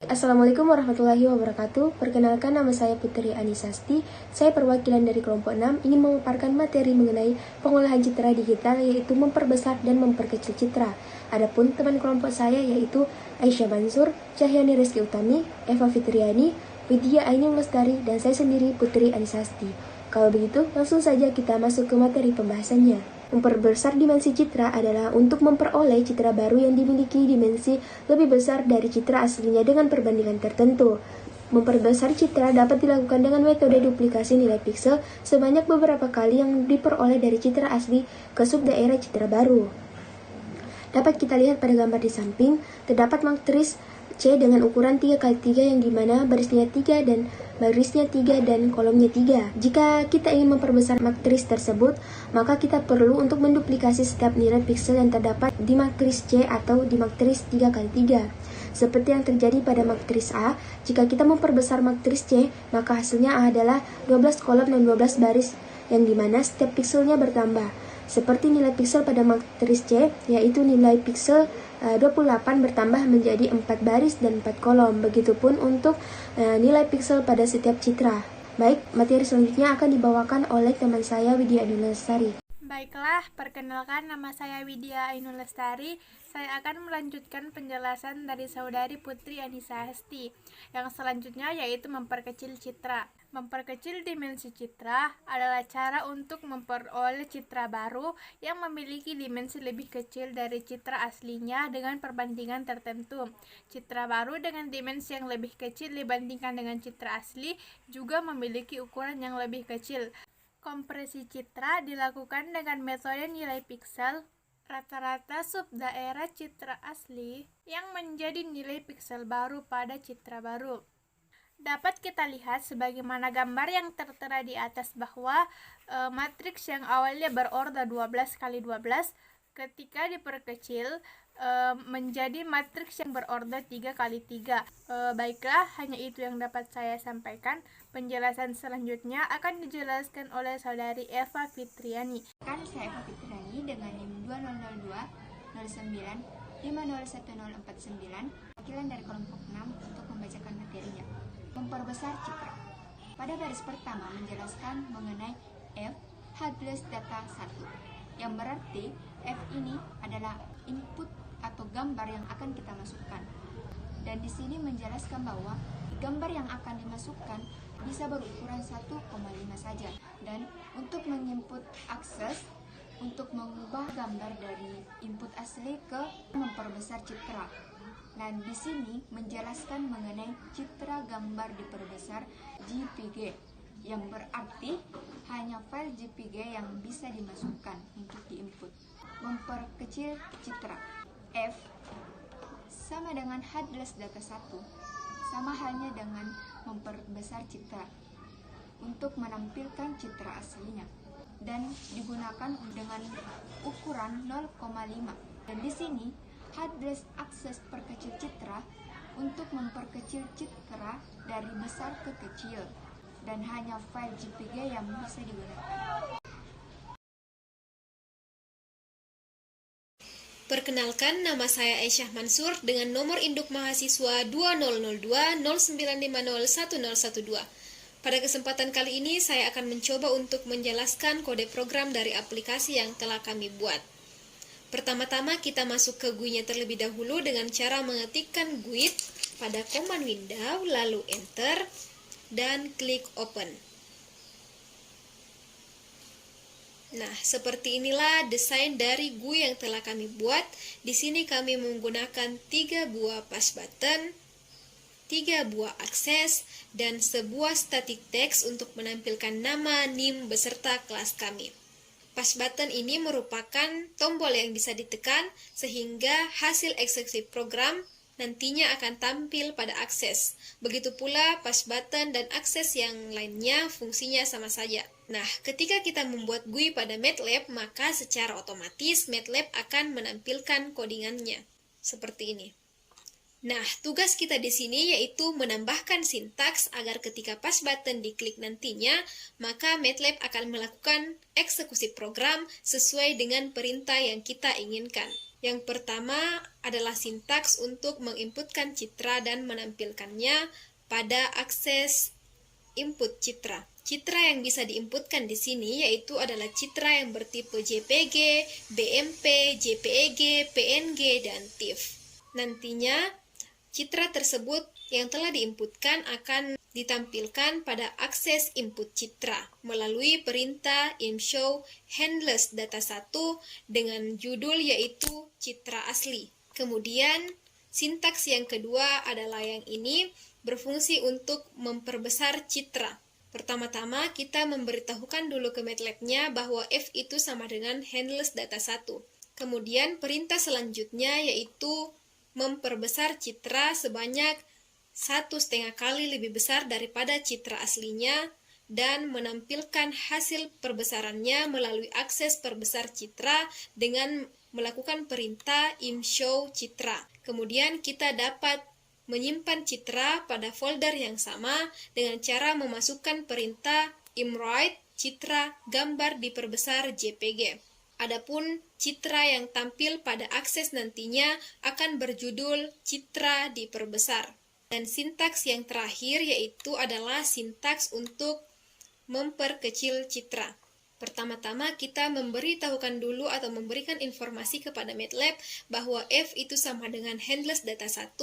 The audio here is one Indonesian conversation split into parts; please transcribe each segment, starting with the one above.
Assalamualaikum warahmatullahi wabarakatuh. Perkenalkan, nama saya Putri Anisasti. Saya perwakilan dari kelompok 6 ingin memaparkan materi mengenai pengolahan citra digital, yaitu memperbesar dan memperkecil citra. Adapun teman kelompok saya yaitu Aisyah Mansur, Cahyani Rizky Utami, Eva Fitriani, Widya Ainul Lestari, dan saya sendiri Putri Anisasti. Kalau begitu, langsung saja kita masuk ke materi pembahasannya. Memperbesar dimensi citra adalah untuk memperoleh citra baru yang dimiliki dimensi lebih besar dari citra aslinya dengan perbandingan tertentu. Memperbesar citra dapat dilakukan dengan metode duplikasi nilai piksel sebanyak beberapa kali yang diperoleh dari citra asli ke subdaerah citra baru. Dapat kita lihat pada gambar di samping, terdapat matris C dengan ukuran 3x3 yang dimana barisnya 3 dan barisnya 3 dan kolomnya 3. Jika kita ingin memperbesar matris tersebut, maka kita perlu untuk menduplikasi setiap nilai piksel yang terdapat di matris C atau di matris 3x3. Seperti yang terjadi pada matris A, jika kita memperbesar matris C, maka hasilnya adalah 12 kolom dan 12 baris yang dimana setiap pikselnya bertambah. Seperti nilai piksel pada matris C, yaitu nilai piksel 28 bertambah menjadi 4 baris dan 4 kolom. Begitupun untuk nilai piksel pada setiap citra. Baik, materi selanjutnya akan dibawakan oleh teman saya Widya Ainul Lestari. Baiklah, perkenalkan, nama saya Widya Ainul Lestari. Saya akan melanjutkan penjelasan dari saudari Putri Anisasti. Yang selanjutnya yaitu memperkecil citra. Memperkecil dimensi citra adalah cara untuk memperoleh citra baru yang memiliki dimensi lebih kecil dari citra aslinya dengan perbandingan tertentu. Citra baru dengan dimensi yang lebih kecil dibandingkan dengan citra asli juga memiliki ukuran yang lebih kecil. Kompresi citra dilakukan dengan metode nilai piksel rata-rata subdaerah citra asli yang menjadi nilai piksel baru pada citra baru. Dapat kita lihat sebagaimana gambar yang tertera di atas bahwa matriks yang awalnya berorder 12x12 ketika diperkecil menjadi matriks yang berorder 3x3. Baiklah, hanya itu yang dapat saya sampaikan. Penjelasan selanjutnya akan dijelaskan oleh saudari Eva Fitriani. Saya Eva Fitriani dengan NIM 2002 09 501049, wakilan dari kelompok 6 untuk membacakan materinya. Memperbesar citra. Pada baris pertama menjelaskan mengenai F H+ data 1, yang berarti F ini adalah input atau gambar yang akan kita masukkan. Dan di sini menjelaskan bahwa gambar yang akan dimasukkan bisa berukuran 1,5 saja, dan untuk menginput akses untuk mengubah gambar dari input asli ke memperbesar citra. Dan di sini menjelaskan mengenai citra gambar diperbesar JPG, yang berarti hanya file JPG yang bisa dimasukkan untuk diinput. Memperkecil citra. F sama dengan H+ data 1, sama halnya dengan memperbesar citra untuk menampilkan citra aslinya, dan digunakan dengan ukuran 0,5. Dan di sini H+ akses perkecil citra untuk memperkecil citra dari besar ke kecil, dan hanya file JPG yang bisa digunakan. Perkenalkan, nama saya Aisyah Mansur dengan nomor induk mahasiswa 200209501012. Pada kesempatan kali ini saya akan mencoba untuk menjelaskan kode program dari aplikasi yang telah kami buat. Pertama-tama kita masuk ke GUI-nya terlebih dahulu dengan cara mengetikkan GUID pada command window, lalu enter, dan klik open. Nah, seperti inilah desain dari GUI yang telah kami buat. Di sini kami menggunakan 3 buah pass button, 3 buah akses, dan sebuah static text untuk menampilkan nama, NIM, beserta kelas kami. Pass button ini merupakan tombol yang bisa ditekan sehingga hasil eksekusi program nantinya akan tampil pada akses. Begitu pula pass button dan akses yang lainnya fungsinya sama saja. Nah, ketika kita membuat GUI pada MATLAB, maka secara otomatis MATLAB akan menampilkan codingannya seperti ini. Nah, tugas kita di sini yaitu menambahkan sintaks agar ketika pass button diklik nantinya, maka MATLAB akan melakukan eksekusi program sesuai dengan perintah yang kita inginkan. Yang pertama adalah sintaks untuk menginputkan citra dan menampilkannya pada akses input citra. Citra yang bisa diinputkan di sini yaitu adalah citra yang bertipe JPG, BMP, JPEG, PNG, dan TIFF. Nantinya, citra tersebut yang telah diinputkan akan ditampilkan pada akses input citra melalui perintah imshow handles data 1 dengan judul yaitu citra asli. Kemudian, sintaks yang kedua adalah yang ini berfungsi untuk memperbesar citra. Pertama-tama kita memberitahukan dulu ke MATLAB-nya bahwa F itu sama dengan handles data 1. Kemudian perintah selanjutnya yaitu memperbesar citra sebanyak 1,5 kali lebih besar daripada citra aslinya dan menampilkan hasil perbesarannya melalui akses perbesar citra dengan melakukan perintah imshow citra. Kemudian kita dapat menyimpan citra pada folder yang sama dengan cara memasukkan perintah imwrite citra gambar diperbesar JPG. Adapun citra yang tampil pada akses nantinya akan berjudul citra diperbesar. Dan sintaks yang terakhir yaitu adalah sintaks untuk memperkecil citra. Pertama-tama kita memberitahukan dulu atau memberikan informasi kepada MATLAB bahwa F itu sama dengan handles data 1,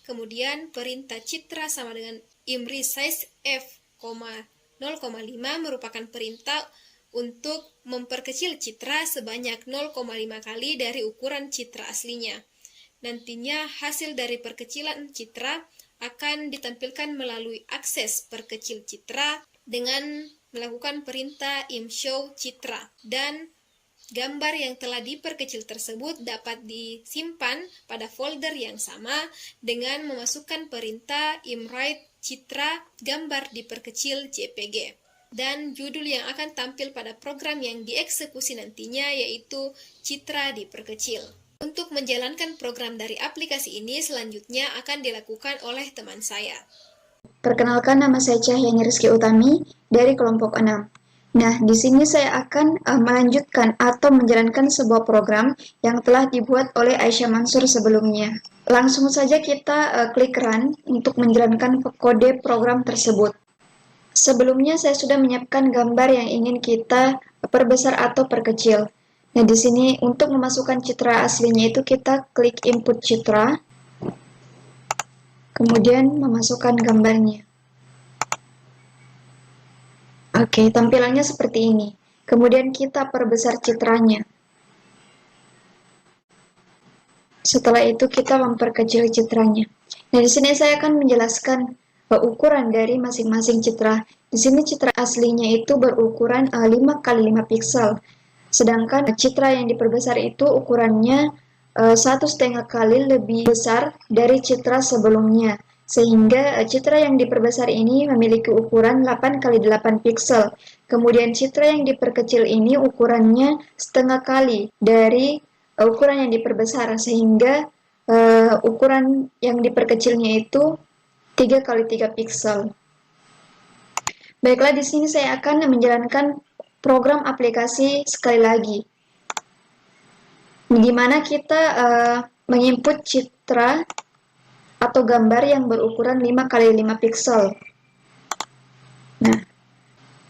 kemudian perintah citra sama dengan imresize F, 0,5 merupakan perintah untuk memperkecil citra sebanyak 0,5 kali dari ukuran citra aslinya. Nantinya hasil dari perkecilan citra akan ditampilkan melalui akses perkecil citra dengan melakukan perintah imshow citra, dan gambar yang telah diperkecil tersebut dapat disimpan pada folder yang sama dengan memasukkan perintah imwrite citra gambar diperkecil JPG. Dan judul yang akan tampil pada program yang dieksekusi nantinya yaitu citra diperkecil. Untuk menjalankan program dari aplikasi ini selanjutnya akan dilakukan oleh teman saya. Perkenalkan, nama saya Cahyani Rizky Utami dari kelompok 6. Nah, di sini saya akan melanjutkan atau menjalankan sebuah program yang telah dibuat oleh Aisyah Mansur sebelumnya. Langsung saja kita klik run untuk menjalankan kode program tersebut. Sebelumnya saya sudah menyiapkan gambar yang ingin kita perbesar atau perkecil. Nah, di sini untuk memasukkan citra aslinya itu kita klik input citra. Kemudian memasukkan gambarnya. Oke, tampilannya seperti ini. Kemudian kita perbesar citranya. Setelah itu kita memperkecil citranya. Nah, di sini saya akan menjelaskan ukuran dari masing-masing citra. Di sini citra aslinya itu berukuran 5 x 5 piksel. Sedangkan citra yang diperbesar itu ukurannya 1,5 kali lebih besar dari citra sebelumnya, sehingga citra yang diperbesar ini memiliki ukuran 8 x 8 piksel. Kemudian citra yang diperkecil ini ukurannya setengah kali dari ukuran yang diperbesar, sehingga ukuran yang diperkecilnya itu 3 x 3 piksel. Baiklah, di sini saya akan menjalankan program aplikasi sekali lagi, di mana kita menginput citra atau gambar yang berukuran 5 x 5 piksel. Nah,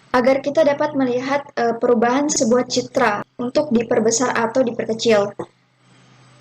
agar kita dapat melihat perubahan sebuah citra untuk diperbesar atau diperkecil.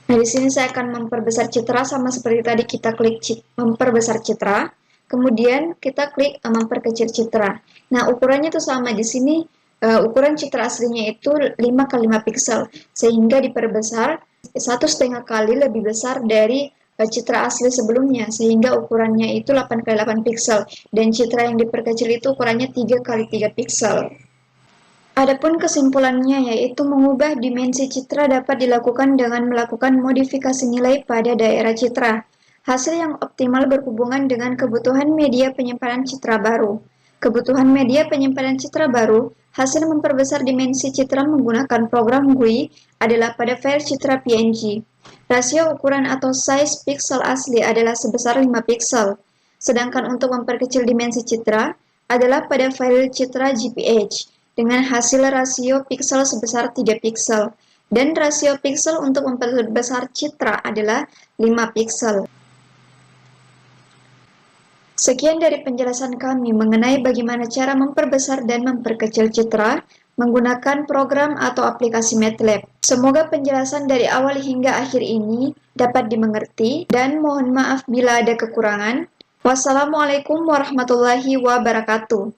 Nah, di sini saya akan memperbesar citra sama seperti tadi, kita klik memperbesar citra, kemudian kita klik memperkecil citra. Nah, ukurannya itu sama di sini. Ukuran citra aslinya itu 5 x 5 piksel, sehingga diperbesar 1,5 kali lebih besar dari citra asli sebelumnya, sehingga ukurannya itu 8 x 8 piksel, dan citra yang diperkecil itu ukurannya 3 x 3 piksel. Adapun kesimpulannya yaitu mengubah dimensi citra dapat dilakukan dengan melakukan modifikasi nilai pada daerah citra. Hasil yang optimal berhubungan dengan kebutuhan media penyimpanan citra baru. Kebutuhan media penyimpanan citra baru, hasil memperbesar dimensi citra menggunakan program GUI adalah pada file citra PNG. Rasio ukuran atau size piksel asli adalah sebesar 5 piksel, sedangkan untuk memperkecil dimensi citra adalah pada file citra GPH dengan hasil rasio piksel sebesar 3 piksel. dan rasio piksel untuk memperbesar citra adalah 5 piksel. Sekian dari penjelasan kami mengenai bagaimana cara memperbesar dan memperkecil citra menggunakan program atau aplikasi MATLAB. Semoga penjelasan dari awal hingga akhir ini dapat dimengerti dan mohon maaf bila ada kekurangan. Wassalamualaikum warahmatullahi wabarakatuh.